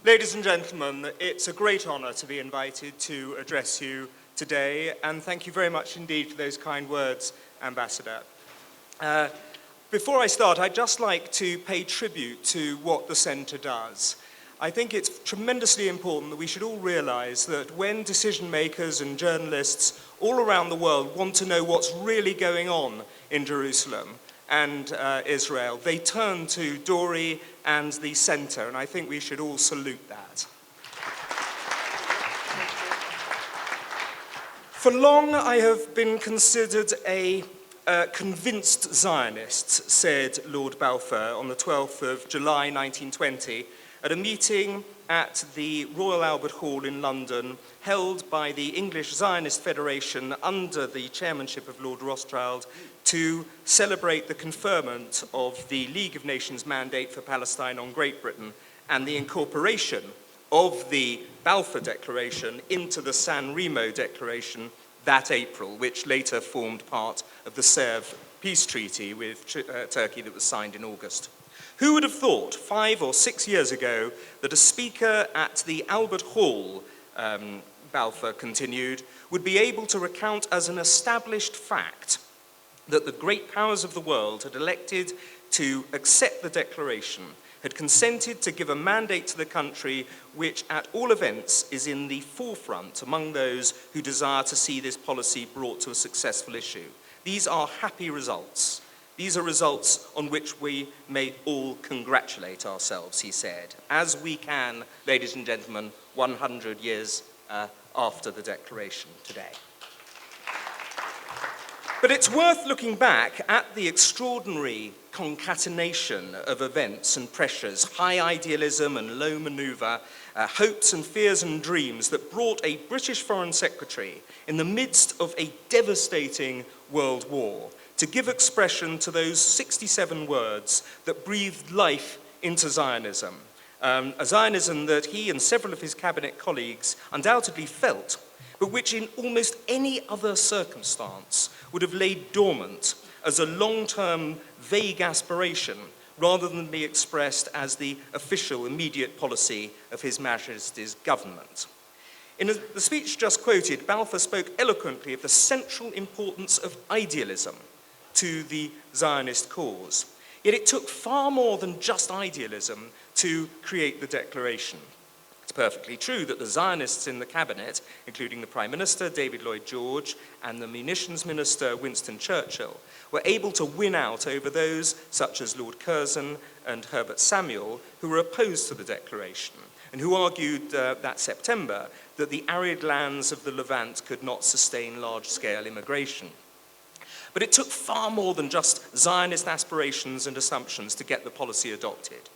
Ladies and gentlemen, it's a great honour to be invited to address you today, and thank you very much indeed for those kind words, Ambassador. Before I start, I'd just like to pay tribute to what the Centre does. I think it's tremendously important that we should all realise that when decision makers and journalists all around the world want to know what's really going on in Jerusalem and Israel, they turn to Dori and the Centre, and I think we should all salute that. For long, I have been considered a convinced Zionist, said Lord Balfour on the 12th of July 1920 at a meeting at the Royal Albert Hall in London held by the English Zionist Federation under the chairmanship of Lord Rothschild to celebrate the conferment of the League of Nations mandate for Palestine on Great Britain and the incorporation of the Balfour Declaration into the San Remo Declaration that April, which later formed part of the Sèvres peace treaty with Turkey that was signed in August. Who would have thought 5 or 6 years ago that a speaker at the Albert Hall, Balfour continued, would be able to recount as an established fact that the great powers of the world had elected to accept the declaration, had consented to give a mandate to the country which, at all events, is in the forefront among those who desire to see this policy brought to a successful issue. These are happy results. These are results on which we may all congratulate ourselves, he said, as we can, ladies and gentlemen, 100 years after the declaration today. But it's worth looking back at the extraordinary concatenation of events and pressures, high idealism and low manoeuvre, hopes and fears and dreams that brought a British Foreign Secretary in the midst of a devastating world war to give expression to those 67 words that breathed life into Zionism, a Zionism that he and several of his cabinet colleagues undoubtedly felt, but which in almost any other circumstance would have laid dormant as a long-term vague aspiration rather than be expressed as the official immediate policy of His Majesty's government. In the speech just quoted, Balfour spoke eloquently of the central importance of idealism to the Zionist cause. Yet it took far more than just idealism to create the declaration. It's perfectly true that the Zionists in the cabinet, including the Prime Minister, David Lloyd George, and the Munitions Minister, Winston Churchill, were able to win out over those such as Lord Curzon and Herbert Samuel, who were opposed to the declaration, and who argued that September that the arid lands of the Levant could not sustain large-scale immigration. But it took far more than just Zionist aspirations and assumptions to get the policy adopted.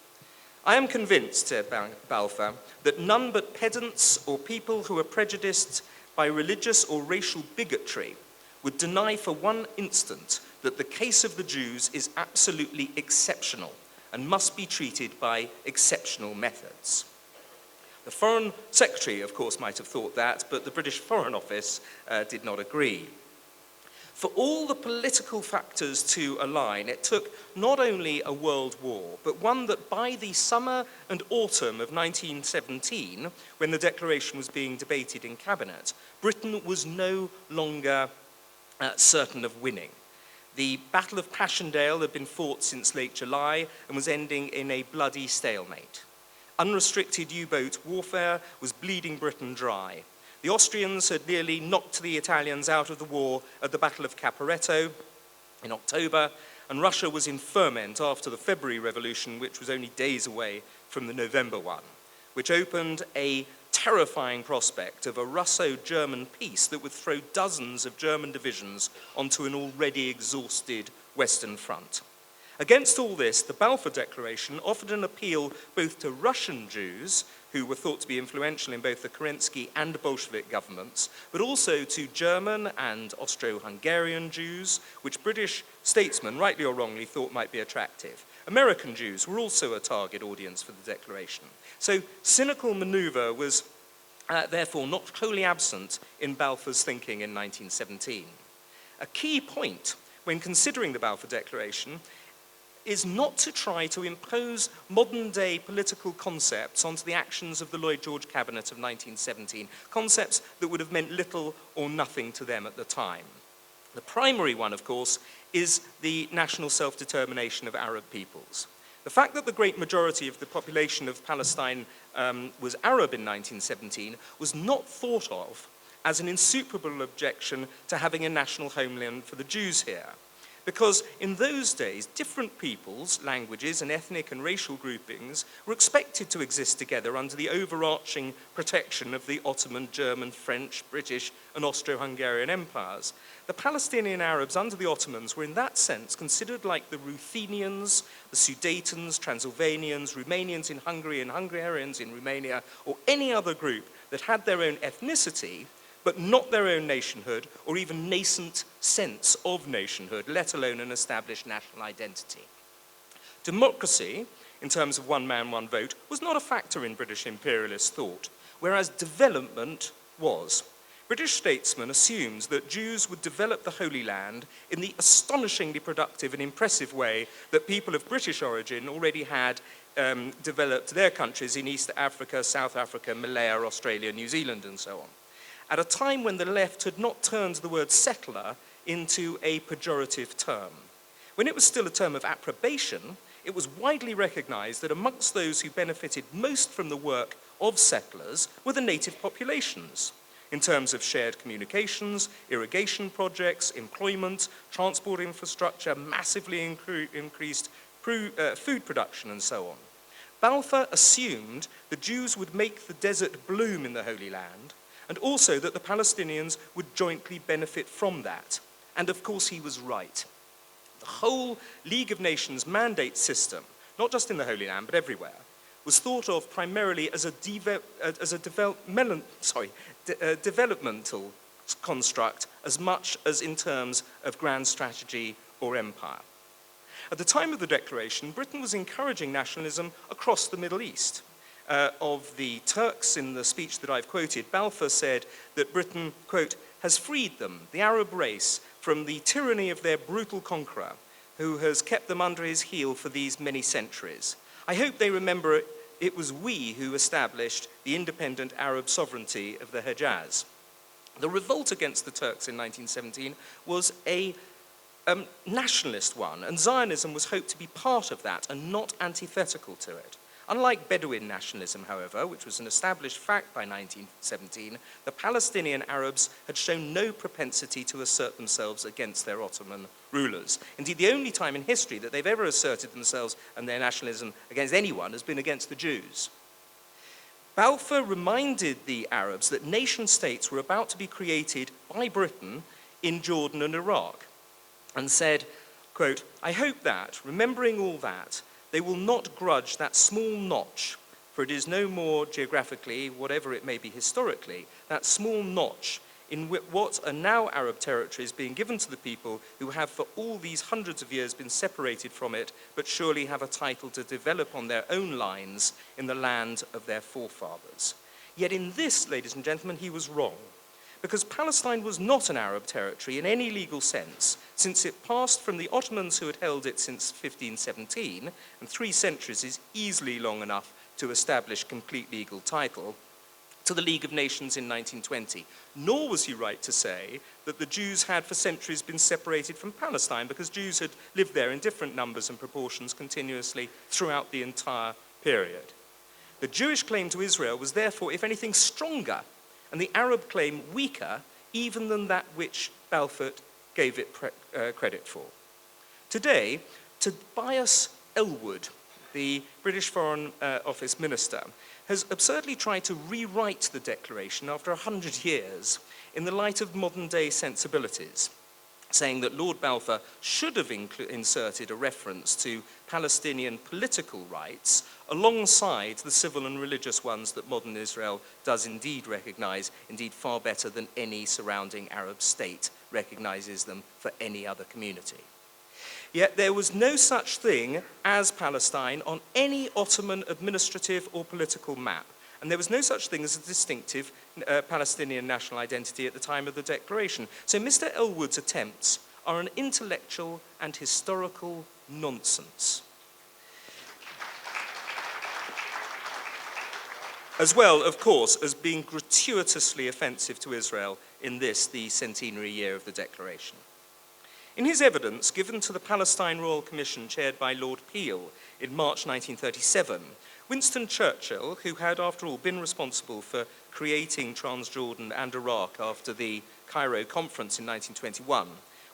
I am convinced, said Balfour, that none but pedants or people who are prejudiced by religious or racial bigotry would deny for one instant that the case of the Jews is absolutely exceptional and must be treated by exceptional methods. The Foreign Secretary, of course, might have thought that, but the British Foreign Office did not agree. For all the political factors to align, it took not only a world war, but one that by the summer and autumn of 1917, when the declaration was being debated in cabinet, Britain was no longer certain of winning. The Battle of Passchendaele had been fought since late July and was ending in a bloody stalemate. Unrestricted U-boat warfare was bleeding Britain dry. The Austrians had nearly knocked the Italians out of the war at the Battle of Caporetto in October, and Russia was in ferment after the February Revolution, which was only days away from the November one, which opened a terrifying prospect of a Russo-German peace that would throw dozens of German divisions onto an already exhausted Western Front. Against all this, the Balfour Declaration offered an appeal both to Russian Jews, who were thought to be influential in both the Kerensky and Bolshevik governments, but also to German and Austro-Hungarian Jews, which British statesmen, rightly or wrongly, thought might be attractive. American Jews were also a target audience for the declaration. So cynical manoeuvre was therefore not wholly absent in Balfour's thinking in 1917. A key point when considering the Balfour Declaration is not to try to impose modern-day political concepts onto the actions of the Lloyd George Cabinet of 1917, concepts that would have meant little or nothing to them at the time. The primary one, of course, is the national self-determination of Arab peoples. The fact that the great majority of the population of Palestine was Arab in 1917 was not thought of as an insuperable objection to having a national homeland for the Jews here. Because in those days, different peoples, languages, and ethnic and racial groupings were expected to exist together under the overarching protection of the Ottoman, German, French, British, and Austro-Hungarian empires. The Palestinian Arabs under the Ottomans were in that sense considered like the Ruthenians, the Sudetenans, Transylvanians, Romanians in Hungary, and Hungarians in Romania, or any other group that had their own ethnicity, but not their own nationhood or even nascent sense of nationhood, let alone an established national identity. Democracy, in terms of one man, one vote, was not a factor in British imperialist thought, whereas development was. British statesmen assumed that Jews would develop the Holy Land in the astonishingly productive and impressive way that people of British origin already had developed their countries in East Africa, South Africa, Malaya, Australia, New Zealand, and so on, at a time when the left had not turned the word settler into a pejorative term. When it was still a term of approbation, it was widely recognized that amongst those who benefited most from the work of settlers were the native populations, in terms of shared communications, irrigation projects, employment, transport infrastructure, massively increased food production, and so on. Balfour assumed the Jews would make the desert bloom in the Holy Land, and also that the Palestinians would jointly benefit from that. And of course he was right. The whole League of Nations mandate system, not just in the Holy Land, but everywhere, was thought of primarily as a developmental construct as much as in terms of grand strategy or empire. At the time of the declaration, Britain was encouraging nationalism across the Middle East. Of the Turks in the speech that I've quoted, Balfour said that Britain, quote, has freed them, the Arab race, from the tyranny of their brutal conqueror, who has kept them under his heel for these many centuries. I hope they remember it was we who established the independent Arab sovereignty of the Hejaz. The revolt against the Turks in 1917 was a nationalist one, and Zionism was hoped to be part of that and not antithetical to it. Unlike Bedouin nationalism, however, which was an established fact by 1917, the Palestinian Arabs had shown no propensity to assert themselves against their Ottoman rulers. Indeed, the only time in history that they've ever asserted themselves and their nationalism against anyone has been against the Jews. Balfour reminded the Arabs that nation states were about to be created by Britain in Jordan and Iraq, and said, quote, I hope that, remembering all that, they will not grudge that small notch, for it is no more geographically, whatever it may be historically, that small notch in what are now Arab territories being given to the people who have for all these hundreds of years been separated from it, but surely have a title to develop on their own lines in the land of their forefathers. Yet in this, ladies and gentlemen, he was wrong, because Palestine was not an Arab territory in any legal sense, since it passed from the Ottomans who had held it since 1517, and 3 centuries is easily long enough to establish complete legal title, to the League of Nations in 1920. Nor was he right to say that the Jews had for centuries been separated from Palestine, because Jews had lived there in different numbers and proportions continuously throughout the entire period. The Jewish claim to Israel was therefore, if anything, stronger, and the Arab claim weaker even than that which Balfour gave it credit for. Today, Tobias Ellwood, the British Foreign Office minister, has absurdly tried to rewrite the declaration after 100 years in the light of modern-day sensibilities, saying that Lord Balfour should have inserted a reference to Palestinian political rights alongside the civil and religious ones that modern Israel does indeed recognize, indeed far better than any surrounding Arab state recognizes them for any other community. Yet there was no such thing as Palestine on any Ottoman administrative or political map, and there was no such thing as a distinctive Palestinian national identity at the time of the declaration. So Mr. Ellwood's attempts are an intellectual and historical nonsense. As well, of course, as being gratuitously offensive to Israel in this, the centenary year of the Declaration. In his evidence given to the Palestine Royal Commission chaired by Lord Peel in March 1937, Winston Churchill, who had, after all, been responsible for creating Transjordan and Iraq after the Cairo Conference in 1921,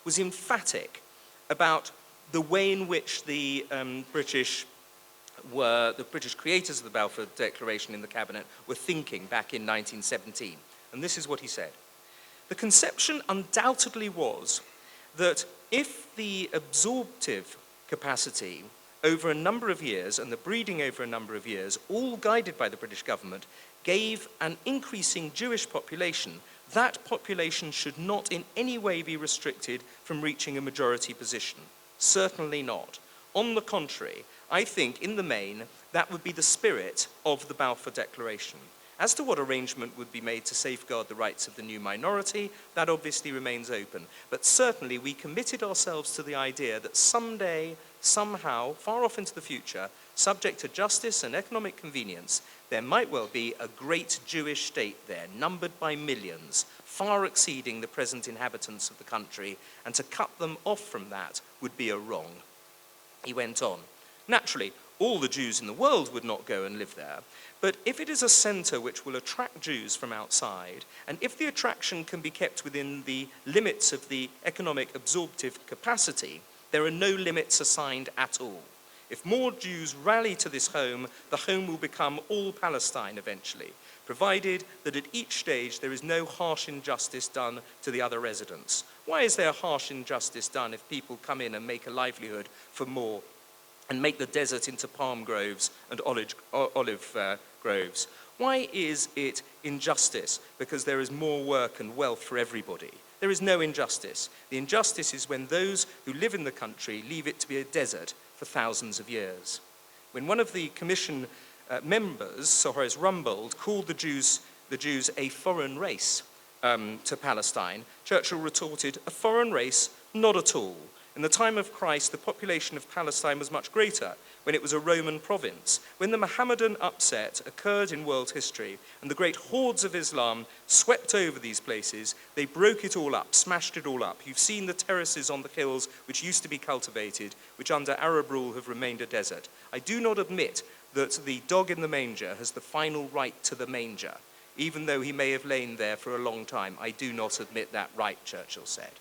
was emphatic about the way in which the British creators of the Balfour Declaration in the Cabinet were thinking back in 1917. And this is what he said. The conception undoubtedly was that if the absorptive capacity over a number of years and the breeding over a number of years, all guided by the British government, gave an increasing Jewish population, that population should not in any way be restricted from reaching a majority position. Certainly not. On the contrary, I think, in the main, that would be the spirit of the Balfour Declaration. As to what arrangement would be made to safeguard the rights of the new minority, that obviously remains open. But certainly we committed ourselves to the idea that someday, somehow, far off into the future, subject to justice and economic convenience, there might well be a great Jewish state there, numbered by millions, far exceeding the present inhabitants of the country, and to cut them off from that would be a wrong. He went on. Naturally, all the Jews in the world would not go and live there, but if it is a centre which will attract Jews from outside, and if the attraction can be kept within the limits of the economic absorptive capacity, there are no limits assigned at all. If more Jews rally to this home, the home will become all Palestine eventually, provided that at each stage there is no harsh injustice done to the other residents. Why is there harsh injustice done if people come in and make a livelihood for more and make the desert into palm groves and olive groves? Why is it injustice? Because there is more work and wealth for everybody. There is no injustice. The injustice is when those who live in the country leave it to be a desert for thousands of years. When one of the commission members, Sir Horace Rumbold, called the Jews a foreign race to Palestine, Churchill retorted, "A foreign race? Not at all. In the time of Christ, the population of Palestine was much greater when it was a Roman province. When the Mohammedan upset occurred in world history and the great hordes of Islam swept over these places, they broke it all up, smashed it all up. You've seen the terraces on the hills which used to be cultivated, which under Arab rule have remained a desert. I do not admit that the dog in the manger has the final right to the manger, even though he may have lain there for a long time. I do not admit that right," Churchill said.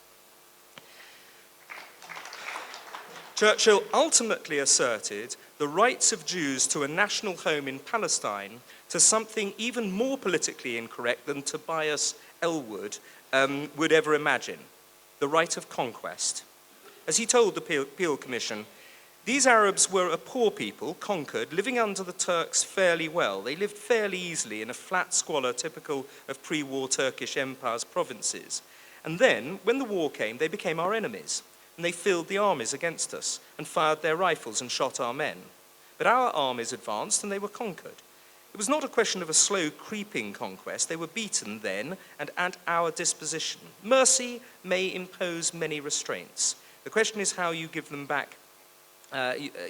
Churchill ultimately asserted the rights of Jews to a national home in Palestine to something even more politically incorrect than Tobias Ellwood would ever imagine, the right of conquest. As he told the Peel Commission, these Arabs were a poor people, conquered, living under the Turks fairly well. They lived fairly easily in a flat squalor typical of pre-war Turkish Empire's provinces. And then, when the war came, they became our enemies. And they filled the armies against us and fired their rifles and shot our men. But our armies advanced and they were conquered. It was not a question of a slow creeping conquest. They were beaten then and at our disposition. Mercy may impose many restraints. The question is how you give them back.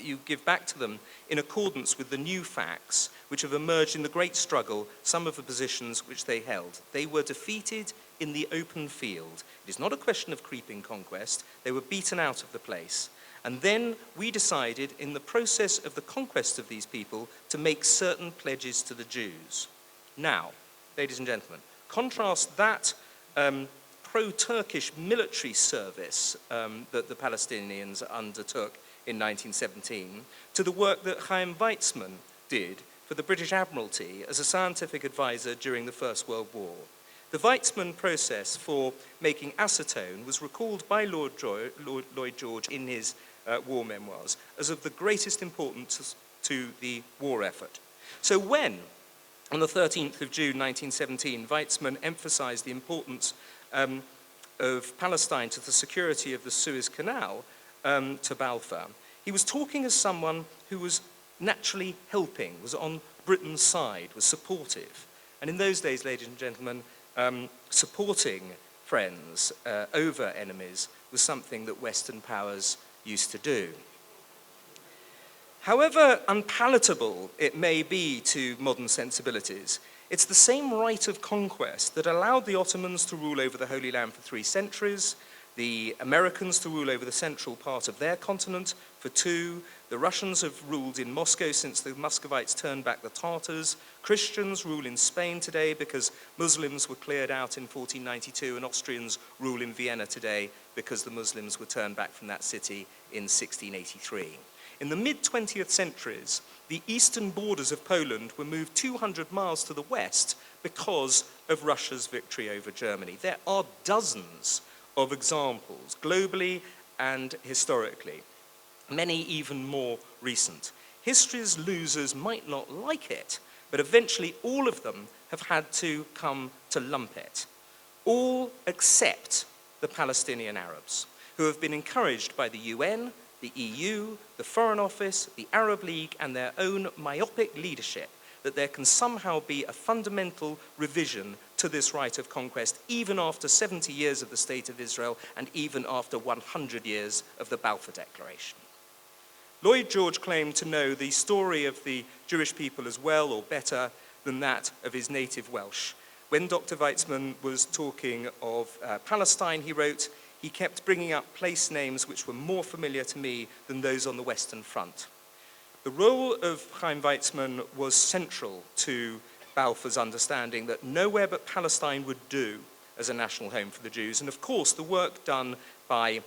You give back to them in accordance with the new facts which have emerged in the great struggle, some of the positions which they held. They were defeated in the open field. It is not a question of creeping conquest. They were beaten out of the place. And then we decided in the process of the conquest of these people to make certain pledges to the Jews. Now, ladies and gentlemen, contrast that pro-Turkish military service that the Palestinians undertook in 1917 to the work that Chaim Weizmann did for the British Admiralty as a scientific advisor during the First World War. The Weizmann process for making acetone was recalled by Lloyd George in his war memoirs as of the greatest importance to the war effort. So when, on the 13th of June 1917, Weizmann emphasized the importance of Palestine to the security of the Suez Canal to Balfour, he was talking as someone who was naturally helping, was on Britain's side, was supportive. And in those days, ladies and gentlemen, supporting friends over enemies was something that Western powers used to do. However unpalatable it may be to modern sensibilities, it's the same right of conquest that allowed the Ottomans to rule over the Holy Land for 3 centuries, the Americans to rule over the central part of their continent for 2, the Russians have ruled in Moscow since the Muscovites turned back the Tartars, Christians rule in Spain today because Muslims were cleared out in 1492, and Austrians rule in Vienna today because the Muslims were turned back from that city in 1683. In the mid-20th centuries, the eastern borders of Poland were moved 200 miles to the west because of Russia's victory over Germany. There are dozens of examples, globally and historically, many even more recent. History's losers might not like it, but eventually all of them have had to come to lump it. All except the Palestinian Arabs, who have been encouraged by the UN, the EU, the Foreign Office, the Arab League, and their own myopic leadership that there can somehow be a fundamental revision to this right of conquest, even after 70 years of the State of Israel and even after 100 years of the Balfour Declaration. Lloyd George claimed to know the story of the Jewish people as well or better than that of his native Welsh. When Dr. Weizmann was talking of Palestine, he wrote, he kept bringing up place names which were more familiar to me than those on the Western Front. The role of Chaim Weizmann was central to Balfour's understanding that nowhere but Palestine would do as a national home for the Jews. And of course, the work done by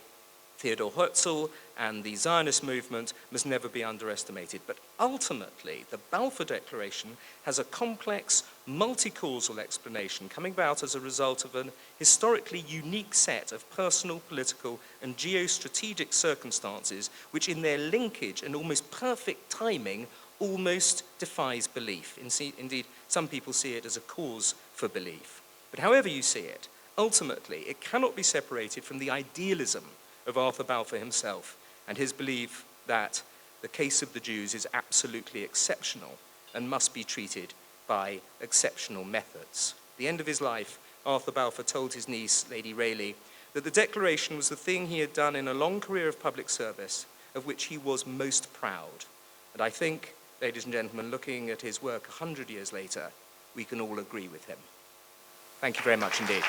Theodor Herzl and the Zionist movement must never be underestimated. But ultimately, the Balfour Declaration has a complex, multi-causal explanation coming about as a result of an historically unique set of personal, political, and geostrategic circumstances which in their linkage and almost perfect timing almost defies belief. Indeed, some people see it as a cause for belief. But however you see it, ultimately, it cannot be separated from the idealism of Arthur Balfour himself and his belief that the case of the Jews is absolutely exceptional and must be treated by exceptional methods. At the end of his life, Arthur Balfour told his niece, Lady Rayleigh, that the Declaration was the thing he had done in a long career of public service of which he was most proud. And I think, ladies and gentlemen, looking at his work 100 years later, we can all agree with him. Thank you very much indeed.